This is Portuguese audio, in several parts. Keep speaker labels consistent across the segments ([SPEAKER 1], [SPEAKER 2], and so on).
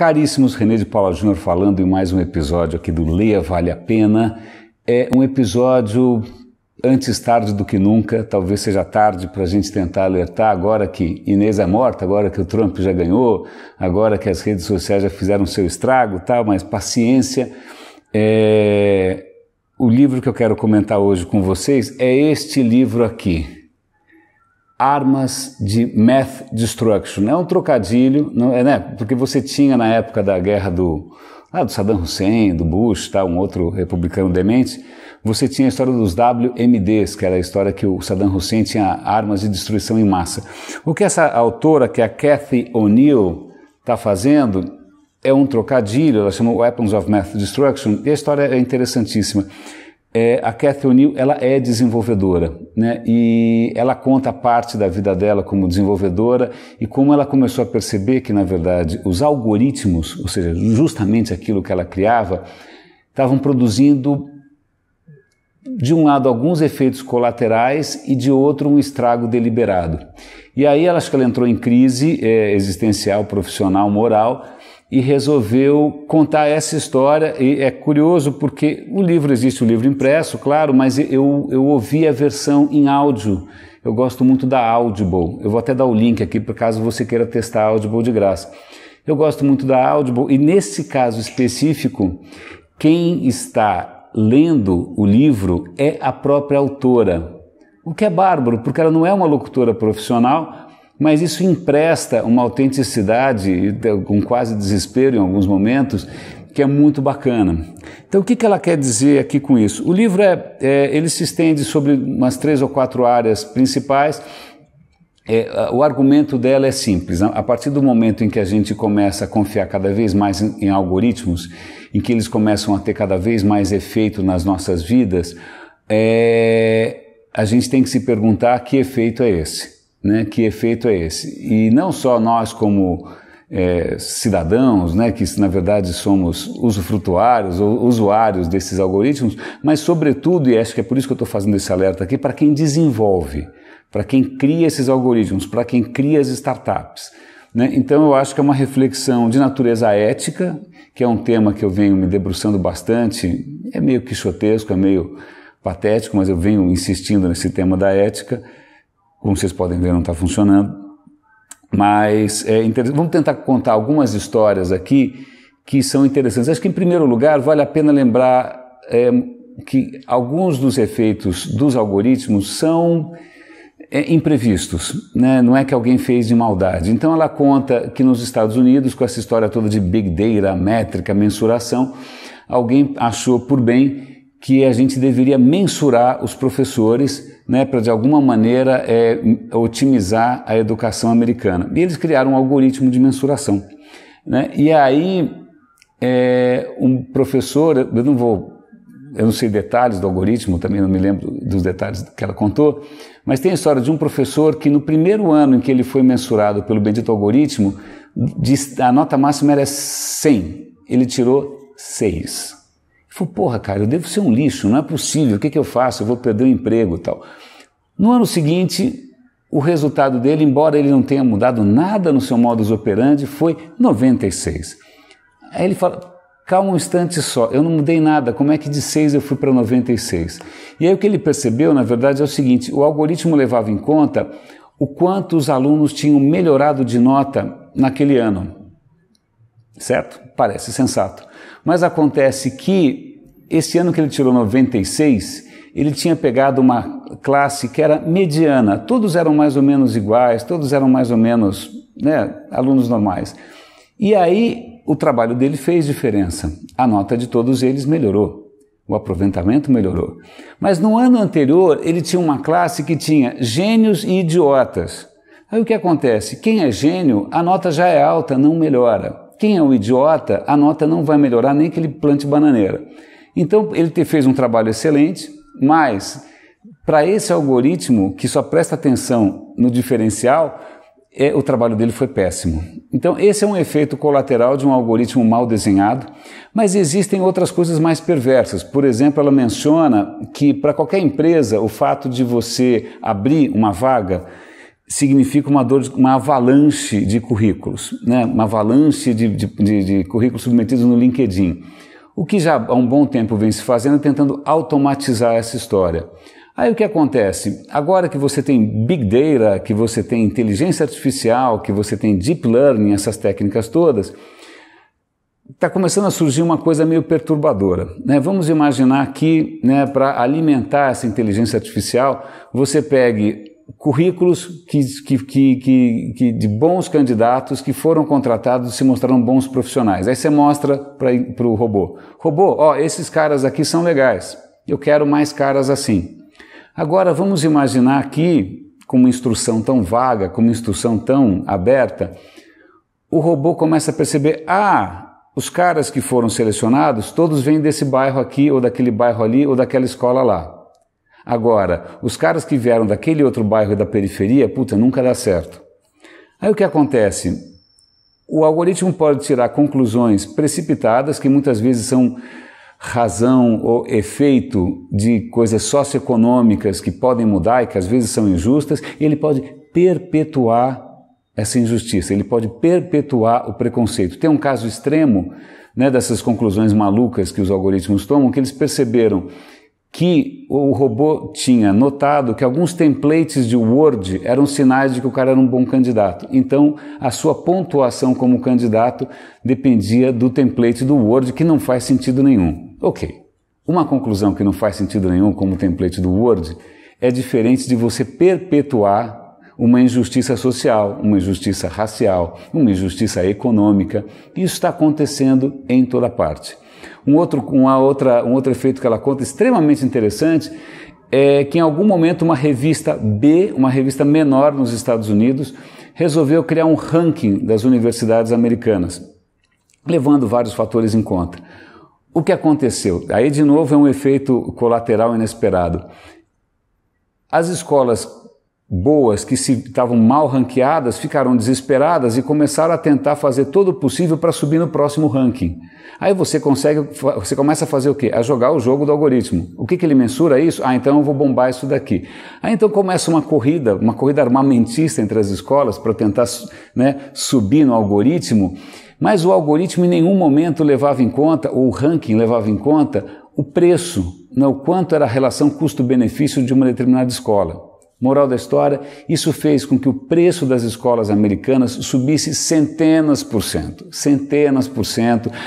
[SPEAKER 1] Caríssimos, René de Paula Júnior falando em mais um episódio aqui do Leia Vale a Pena. É um episódio antes tarde do que nunca, talvez seja tarde para a gente tentar alertar agora que Inês é morta, agora que o Trump já ganhou, agora que as redes sociais já fizeram seu estrago, tal, mas paciência. O livro que eu quero comentar hoje com vocês é este livro aqui. Armas de Mass Destruction. É um trocadilho, não é, né? Porque você tinha na época da guerra do Saddam Hussein, do Bush, tá? Um outro republicano demente, você tinha a história dos WMDs, que era a história que o Saddam Hussein tinha armas de destruição em massa. O que essa autora, que é a Cathy O'Neil, está fazendo é um trocadilho, ela chama Weapons of Mass Destruction, e a história é interessantíssima. A Cathy O'Neil, ela é desenvolvedora, né? E ela conta parte da vida dela como desenvolvedora e como ela começou a perceber que, na verdade, os algoritmos, ou seja, justamente aquilo que ela criava, estavam produzindo, de um lado, alguns efeitos colaterais e de outro, um estrago deliberado. E aí, acho que ela entrou em crise existencial, profissional, moral, e resolveu contar essa história. E é curioso porque o livro, existe o livro impresso, claro, mas eu ouvi a versão em áudio. Eu gosto muito da Audible. Eu vou até dar o link aqui por caso você queira testar a Audible de graça. Eu gosto muito da Audible e nesse caso específico, quem está lendo o livro é a própria autora. O que é bárbaro, porque ela não é uma locutora profissional, mas isso empresta uma autenticidade, com quase desespero em alguns momentos, que é muito bacana. Então, o que ela quer dizer aqui com isso? O livro ele se estende sobre umas 3 ou 4 áreas principais. O argumento dela é simples. A partir do momento em que a gente começa a confiar cada vez mais em algoritmos, em que eles começam a ter cada vez mais efeito nas nossas vidas, a gente tem que se perguntar que efeito é esse. Né, que efeito é esse? E não só nós como cidadãos, né, que na verdade somos usufrutuários ou usuários desses algoritmos, mas sobretudo, e acho que é por isso que eu estou fazendo esse alerta aqui, para quem desenvolve, para quem cria esses algoritmos, para quem cria as startups. Né? Então eu acho que é uma reflexão de natureza ética, que é um tema que eu venho me debruçando bastante, é meio quixotesco, é meio patético, mas eu venho insistindo nesse tema da ética. Como vocês podem ver, não está funcionando, mas é interessante. Vamos tentar contar algumas histórias aqui que são interessantes. Acho que, em primeiro lugar, vale a pena lembrar que alguns dos efeitos dos algoritmos são imprevistos, né? Não é que alguém fez de maldade. Então, ela conta que nos Estados Unidos, com essa história toda de Big Data, métrica, mensuração, alguém achou por bem que a gente deveria mensurar os professores, né, para de alguma maneira otimizar a educação americana. E eles criaram um algoritmo de mensuração. Né? E aí um professor, eu não sei detalhes do algoritmo, também não me lembro dos detalhes que ela contou, mas tem a história de um professor que no primeiro ano em que ele foi mensurado pelo bendito algoritmo, a nota máxima era 100, ele tirou 6. Ele falou, porra, cara, eu devo ser um lixo, não é possível, o que eu faço? Eu vou perder o emprego e tal. No ano seguinte, o resultado dele, embora ele não tenha mudado nada no seu modus operandi, foi 96. Aí ele fala, calma um instante só, eu não mudei nada, como é que de 6 eu fui para 96? E aí o que ele percebeu, na verdade, é o seguinte, o algoritmo levava em conta o quanto os alunos tinham melhorado de nota naquele ano. Certo? Parece sensato. Mas acontece que esse ano que ele tirou 96, ele tinha pegado uma classe que era mediana, todos eram mais ou menos iguais, todos eram mais ou menos, né, alunos normais. E aí o trabalho dele fez diferença, a nota de todos eles melhorou, o aproveitamento melhorou. Mas no ano anterior ele tinha uma classe que tinha gênios e idiotas. Aí o que acontece? Quem é gênio, a nota já é alta, não melhora. Quem é o idiota, a nota não vai melhorar nem que ele plante bananeira. Então ele fez um trabalho excelente, mas para esse algoritmo que só presta atenção no diferencial, o trabalho dele foi péssimo. Então esse é um efeito colateral de um algoritmo mal desenhado, mas existem outras coisas mais perversas. Por exemplo, ela menciona que para qualquer empresa o fato de você abrir uma vaga significa uma avalanche de currículos, né? Uma avalanche de currículos submetidos no LinkedIn. O que já há um bom tempo vem se fazendo, tentando automatizar essa história. Aí o que acontece? Agora que você tem Big Data, que você tem inteligência artificial, que você tem Deep Learning, essas técnicas todas, está começando a surgir uma coisa meio perturbadora, né? Vamos imaginar que, né, para alimentar essa inteligência artificial, você pegue currículos de bons candidatos que foram contratados e se mostraram bons profissionais. Aí você mostra para o robô. Robô, ó, esses caras aqui são legais, eu quero mais caras assim. Agora vamos imaginar aqui, com uma instrução tão vaga, com uma instrução tão aberta, o robô começa a perceber, os caras que foram selecionados, todos vêm desse bairro aqui, ou daquele bairro ali, ou daquela escola lá. Agora, os caras que vieram daquele outro bairro e da periferia, nunca dá certo. Aí o que acontece? O algoritmo pode tirar conclusões precipitadas, que muitas vezes são razão ou efeito de coisas socioeconômicas que podem mudar e que às vezes são injustas, e ele pode perpetuar essa injustiça, ele pode perpetuar o preconceito. Tem um caso extremo, né, dessas conclusões malucas que os algoritmos tomam, que eles perceberam que o robô tinha notado que alguns templates de Word eram sinais de que o cara era um bom candidato. Então, a sua pontuação como candidato dependia do template do Word, que não faz sentido nenhum. Ok, uma conclusão que não faz sentido nenhum como o template do Word é diferente de você perpetuar uma injustiça social, uma injustiça racial, uma injustiça econômica. Isso está acontecendo em toda parte. Um outro efeito que ela conta extremamente interessante é que em algum momento uma revista B, uma revista menor nos Estados Unidos, resolveu criar um ranking das universidades americanas, levando vários fatores em conta. O que aconteceu? Aí de novo é um efeito colateral inesperado. As escolas boas que estavam mal ranqueadas ficaram desesperadas e começaram a tentar fazer todo o possível para subir no próximo ranking. Aí você começa a fazer o quê? A jogar o jogo do algoritmo. O que ele mensura isso? Então eu vou bombar isso daqui. Aí então começa uma corrida armamentista entre as escolas para tentar, né, subir no algoritmo, mas o algoritmo em nenhum momento levava em conta, ou o ranking levava em conta, o preço, né, o quanto era a relação custo-benefício de uma determinada escola. Moral da história, isso fez com que o preço das escolas americanas subisse centenas por cento.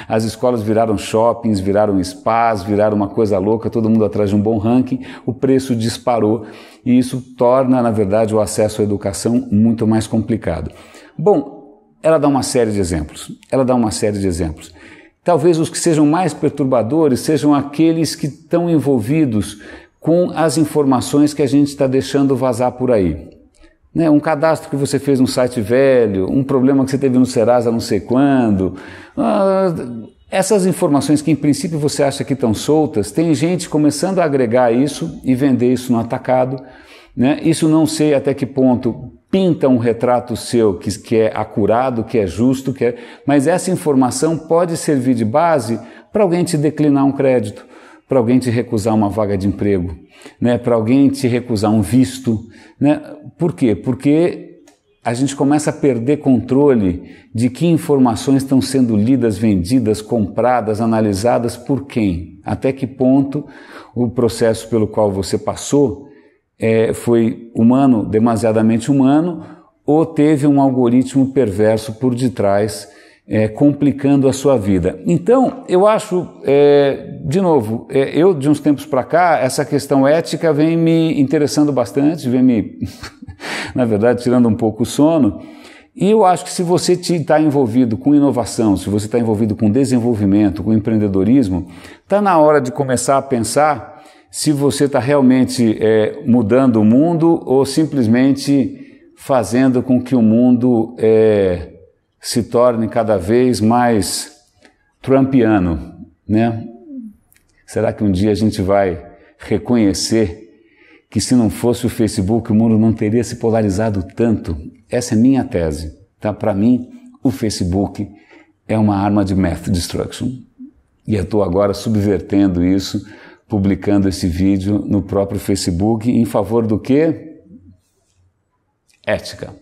[SPEAKER 1] As escolas viraram shoppings, viraram spas, viraram uma coisa louca, todo mundo atrás de um bom ranking, o preço disparou e isso torna, na verdade, o acesso à educação muito mais complicado. Bom, ela dá uma série de exemplos. Talvez os que sejam mais perturbadores sejam aqueles que estão envolvidos com as informações que a gente está deixando vazar por aí. Né? Um cadastro que você fez no site velho, um problema que você teve no Serasa não sei quando. Essas informações que em princípio você acha que estão soltas, tem gente começando a agregar isso e vender isso no atacado. Né? Isso não sei até que ponto pinta um retrato seu que é acurado, que é justo, mas essa informação pode servir de base para alguém te declinar um crédito, para alguém te recusar uma vaga de emprego, né? Para alguém te recusar um visto. Né? Por quê? Porque a gente começa a perder controle de que informações estão sendo lidas, vendidas, compradas, analisadas por quem. Até que ponto o processo pelo qual você passou foi humano, demasiadamente humano, ou teve um algoritmo perverso por detrás, complicando a sua vida. Então, eu acho, de novo, eu de uns tempos para cá, essa questão ética vem me interessando bastante, vem me, na verdade, tirando um pouco o sono, e eu acho que se você está envolvido com inovação, se você está envolvido com desenvolvimento, com empreendedorismo, está na hora de começar a pensar se você está realmente mudando o mundo ou simplesmente fazendo com que o mundo se torne cada vez mais trumpiano, né? Será que um dia a gente vai reconhecer que se não fosse o Facebook o mundo não teria se polarizado tanto? Essa é minha tese, tá? Para mim, o Facebook é uma arma de mass destruction. E eu estou agora subvertendo isso, publicando esse vídeo no próprio Facebook em favor do quê? ética.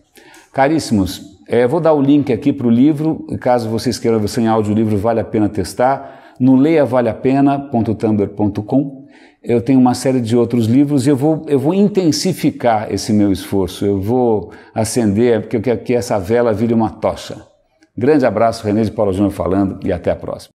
[SPEAKER 1] Caríssimos, vou dar o link aqui para o livro, caso vocês queiram a versão em audiolivro, vale a pena testar, no leiavaleapena.tumblr.com. Eu tenho uma série de outros livros e eu vou intensificar esse meu esforço, eu vou acender, porque eu quero que essa vela vire uma tocha. Grande abraço, René de Paula Júnior falando e até a próxima.